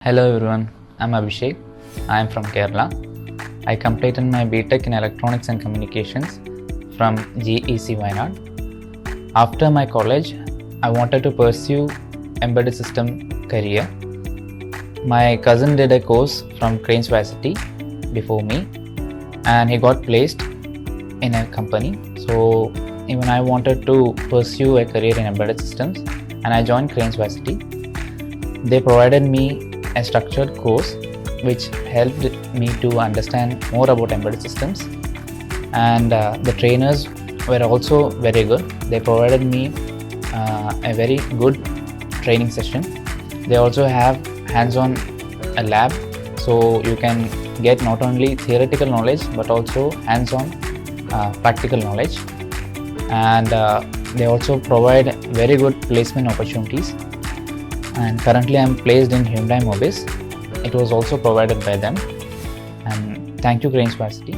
Hello everyone, I'm Abhishek. I am from Kerala. I completed my BTech in Electronics and Communications from 𝐂𝐫𝐚𝐳𝐿td. After my college, I wanted to pursue embedded system career. My cousin did a course from Cranes Varsity before me and he got placed in a company. So even I wanted to pursue a career in embedded systems and I joined Cranes Varsity. They provided me a structured course which helped me to understand more about embedded systems, and the trainers were also very good. They provided me a very good training session. They also have hands-on a lab, so you can get not only theoretical knowledge but also hands-on practical knowledge, and they also provide very good placement opportunities. And currently I am placed in Hyundai Mobis. It was also provided by them, and thank you Cranes Varsity.